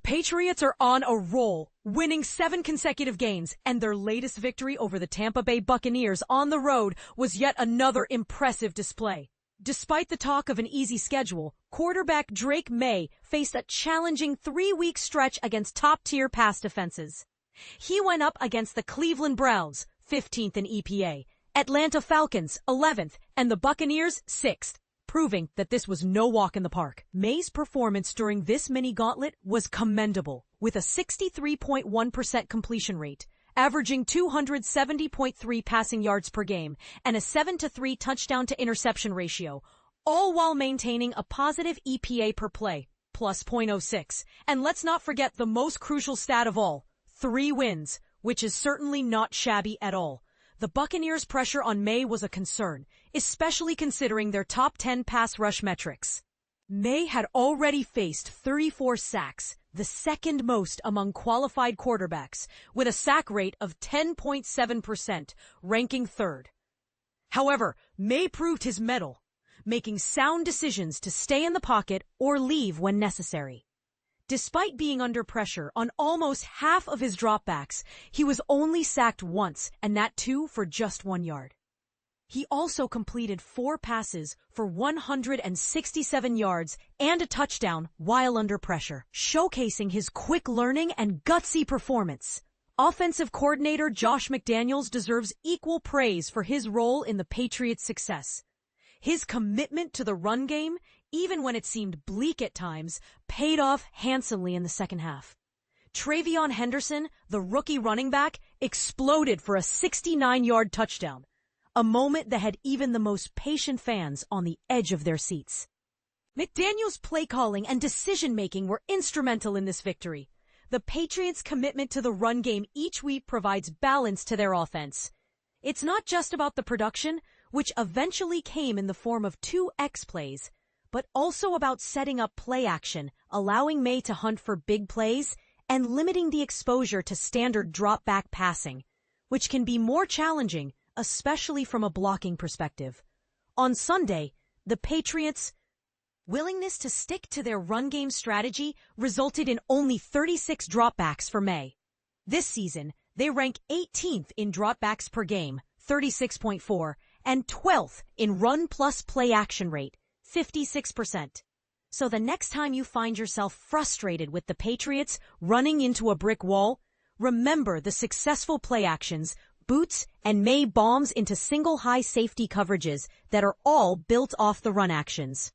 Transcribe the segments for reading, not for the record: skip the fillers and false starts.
Patriots are on a roll, winning 7 consecutive games, and their latest victory over the Tampa Bay Buccaneers on the road was yet another impressive display. Despite the talk of an easy schedule, quarterback Drake Maye faced a challenging 3-week stretch against top-tier pass defenses. He went up against the Cleveland Browns, 15th in EPA, Atlanta Falcons, 11th, and the Buccaneers, 6th. Proving that this was no walk in the park. Maye's performance during this mini-gauntlet was commendable, with a 63.1% completion rate, averaging 270.3 passing yards per game, and a 7-to-3 touchdown-to-interception ratio, all while maintaining a positive EPA per play, plus .06. And let's not forget the most crucial stat of all, 3 wins, which is certainly not shabby at all. The Buccaneers' pressure on Maye was a concern, especially considering their top 10 pass rush metrics. Maye had already faced 34 sacks, the second most among qualified quarterbacks, with a sack rate of 10.7%, ranking 3rd. However, Maye proved his mettle, making sound decisions to stay in the pocket or leave when necessary. Despite being under pressure on almost half of his dropbacks, he was only sacked once, and that too for just 1 yard. He also completed 4 passes for 167 yards and a touchdown while under pressure, showcasing his quick learning and gutsy performance. Offensive coordinator Josh McDaniels deserves equal praise for his role in the Patriots' success. His commitment to the run game, even when it seemed bleak at times, paid off handsomely in the second half. Travion Henderson, the rookie running back, exploded for a 69-yard touchdown, a moment that had even the most patient fans on the edge of their seats. McDaniels' play calling and decision-making were instrumental in this victory. The Patriots' commitment to the run game each week provides balance to their offense. It's not just about the production, which eventually came in the form of 2 X plays, but also about setting up play action, allowing Maye to hunt for big plays, and limiting the exposure to standard drop-back passing, which can be more challenging, especially from a blocking perspective. On Sunday, the Patriots' willingness to stick to their run game strategy resulted in only 36 dropbacks for Maye. This season, they rank 18th in dropbacks per game, 36.4, and 12th in run plus play action rate, 56%. So the next time you find yourself frustrated with the Patriots running into a brick wall, remember the successful play actions, boots, and Maye bombs into single high safety coverages that are all built off the run actions.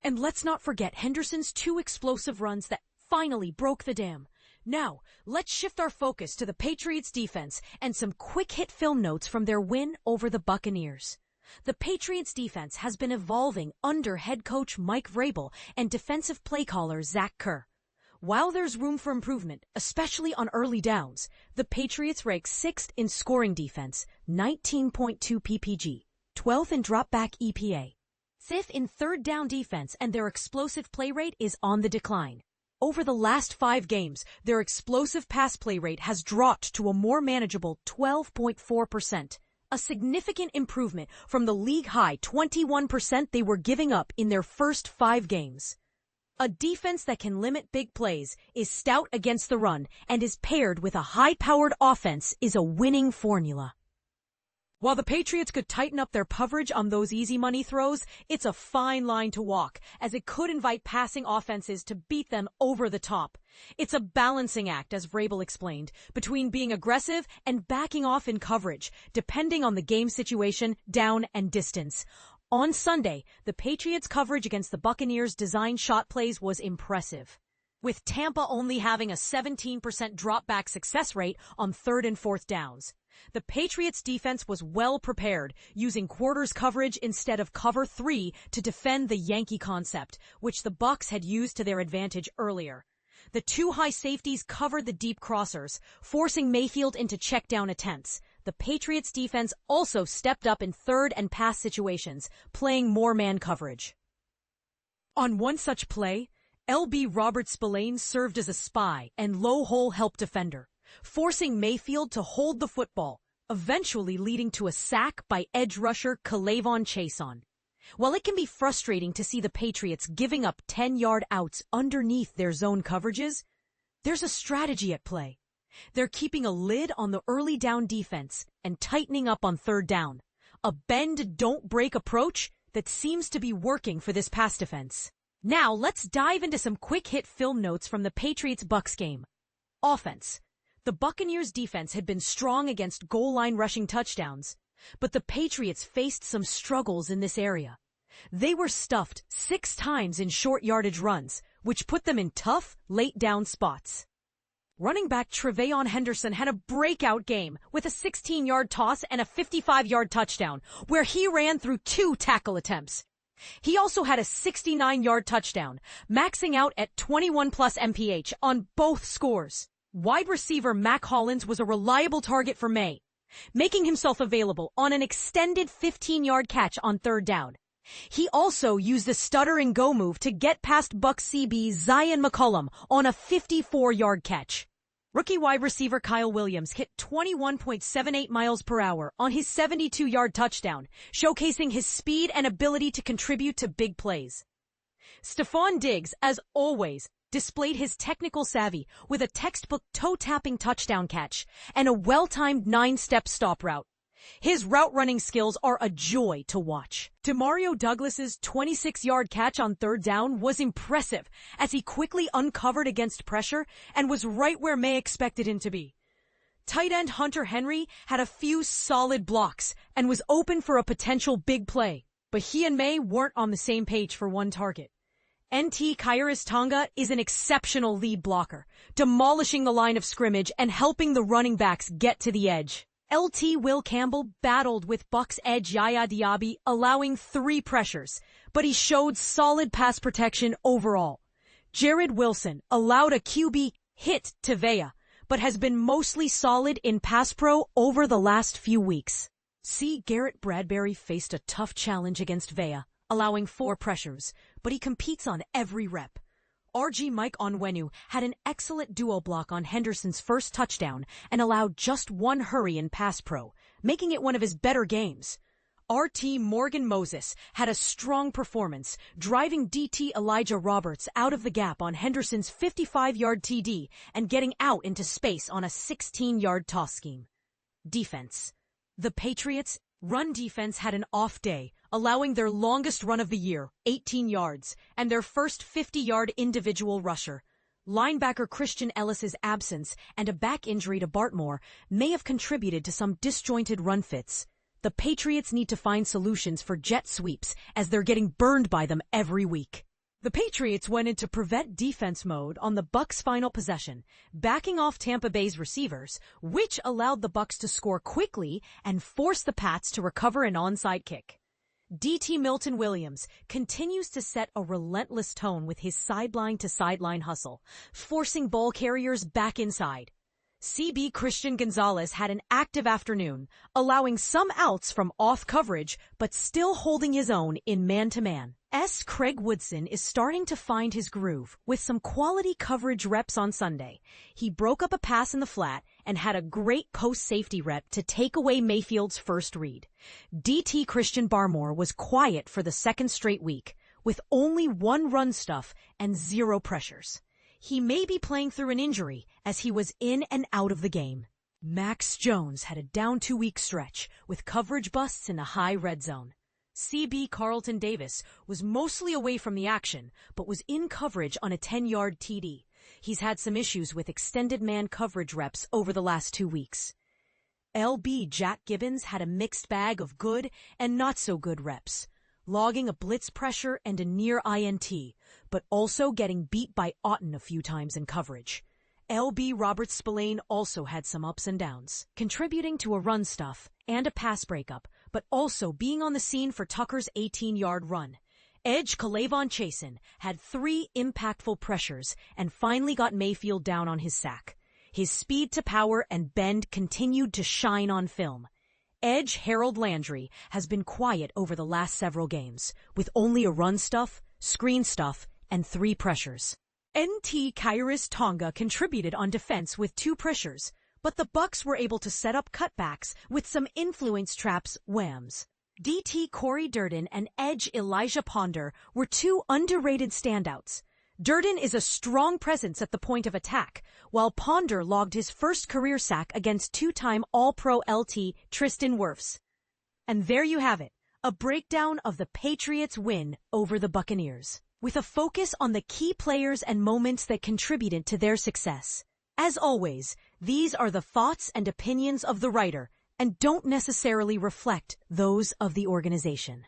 And let's not forget Henderson's 2 explosive runs that finally broke the dam. Now, let's shift our focus to the Patriots defense and some quick hit film notes from their win over the Buccaneers. The Patriots defense has been evolving under head coach Mike Vrabel and defensive play caller Zach Kerr. While there's room for improvement, especially on early downs, the Patriots rank 6th in scoring defense, 19.2 PPG, 12th in dropback EPA, 5th in third down defense, and their explosive play rate is on the decline. Over the last 5 games, their explosive pass play rate has dropped to a more manageable 12.4%, a significant improvement from the league-high 21% they were giving up in their first 5 games. A defense that can limit big plays, is stout against the run, and is paired with a high-powered offense is a winning formula. While the Patriots could tighten up their coverage on those easy money throws, it's a fine line to walk, as it could invite passing offenses to beat them over the top. It's a balancing act, as Vrabel explained, between being aggressive and backing off in coverage, depending on the game situation, down, and distance. On Sunday, the Patriots' coverage against the Buccaneers' design shot plays was impressive, with Tampa only having a 17% dropback success rate on 3rd and 4th downs. The Patriots' defense was well prepared, using quarters coverage instead of cover 3 to defend the Yankee concept, which the Bucs had used to their advantage earlier. The 2 high safeties covered the deep crossers, forcing Mayfield into check-down attempts. The Patriots' defense also stepped up in third and pass situations, playing more man coverage. On one such play, LB Robert Spillane served as a spy and low-hole help defender, forcing Mayfield to hold the football, eventually leading to a sack by edge rusher K'Lavon Chaisson. While it can be frustrating to see the Patriots giving up 10-yard outs underneath their zone coverages, There's a strategy at play. They're keeping a lid on the early down defense and tightening up on third down. A bend-don't-break approach that seems to be working for this pass defense. Now, let's dive into some quick-hit film notes from the Patriots-Bucs game. Offense. The Buccaneers' defense had been strong against goal-line rushing touchdowns, but the Patriots faced some struggles in this area. They were stuffed 6 times in short-yardage runs, which put them in tough, late-down spots. Running back Tre'Veyon Henderson had a breakout game with a 16-yard toss and a 55-yard touchdown, where he ran through 2 tackle attempts. He also had a 69-yard touchdown, maxing out at 21-plus MPH on both scores. Wide receiver Mac Hollins was a reliable target for Maye, making himself available on an extended 15-yard catch on third down. He also used a stutter-and-go move to get past Bucs CB Zion McCollum on a 54-yard catch. Rookie wide receiver Kyle Williams hit 21.78 miles per hour on his 72-yard touchdown, showcasing his speed and ability to contribute to big plays. Stephon Diggs, as always, displayed his technical savvy with a textbook toe-tapping touchdown catch and a well-timed 9-step stop route. His route-running skills are a joy to watch. Demario Douglas's 26-yard catch on third down was impressive as he quickly uncovered against pressure and was right where Maye expected him to be. Tight end Hunter Henry had a few solid blocks and was open for a potential big play, but he and Maye weren't on the same page for one target. NT Kairos Tonga is an exceptional lead blocker, demolishing the line of scrimmage and helping the running backs get to the edge. LT Will Campbell battled with Bucs edge Yaya Diaby, allowing 3 pressures, but he showed solid pass protection overall. Jared Wilson allowed a QB hit to Vea, but has been mostly solid in pass pro over the last few weeks. Garrett Bradbury faced a tough challenge against Vea, allowing 4 pressures, but he competes on every rep. RG Mike Onwenu had an excellent duo block on Henderson's first touchdown and allowed just 1 hurry in pass pro, making it one of his better games. RT Morgan Moses had a strong performance, driving DT Elijah Roberts out of the gap on Henderson's 55-yard TD and getting out into space on a 16-yard toss scheme. Defense. The Patriots' run defense had an off day, allowing their longest run of the year, 18 yards, and their first 50-yard individual rusher. Linebacker Christian Ellis's absence and a back injury to Bartmore may have contributed to some disjointed run fits. The Patriots need to find solutions for jet sweeps as they're getting burned by them every week. The Patriots went into prevent defense mode on the Bucs' final possession, backing off Tampa Bay's receivers, which allowed the Bucs to score quickly and force the Pats to recover an onside kick. DT Milton Williams continues to set a relentless tone with his sideline-to-sideline hustle, forcing ball carriers back inside. CB Christian Gonzalez had an active afternoon, allowing some outs from off coverage, but still holding his own in man-to-man. Craig Woodson is starting to find his groove with some quality coverage reps on Sunday. He broke up a pass in the flat and had a great post-safety rep to take away Mayfield's first read. DT Christian Barmore was quiet for the second straight week, with only 1 run stuff and 0 pressures. He may be playing through an injury as he was in and out of the game. Max Jones had a down 2-week stretch with coverage busts in the high red zone. CB Carlton Davis was mostly away from the action, but was in coverage on a 10-yard TD. He's had some issues with extended man coverage reps over the last 2 weeks. LB Jack Gibbons had a mixed bag of good and not so good reps, logging a blitz pressure and a near INT, but also getting beat by Otten a few times in coverage. LB Robert Spillane also had some ups and downs, contributing to a run stuff and a pass breakup, but also being on the scene for Tucker's 18-yard run. Edge Kalavon Chasen had 3 impactful pressures and finally got Mayfield down on his sack. His speed to power and bend continued to shine on film. Edge Harold Landry has been quiet over the last several games, with only a run stuff, screen stuff, and 3 pressures. NT Kairos Tonga contributed on defense with 2 pressures, but the Bucs were able to set up cutbacks with some influence traps whams. DT Corey Durden and Edge Elijah Ponder were 2 underrated standouts. Durden is a strong presence at the point of attack, while Ponder logged his first career sack against two-time All-Pro LT Tristan Wirfs. And there you have it, a breakdown of the Patriots' win over the Buccaneers, with a focus on the key players and moments that contributed to their success. As always, these are the thoughts and opinions of the writer and don't necessarily reflect those of the organization.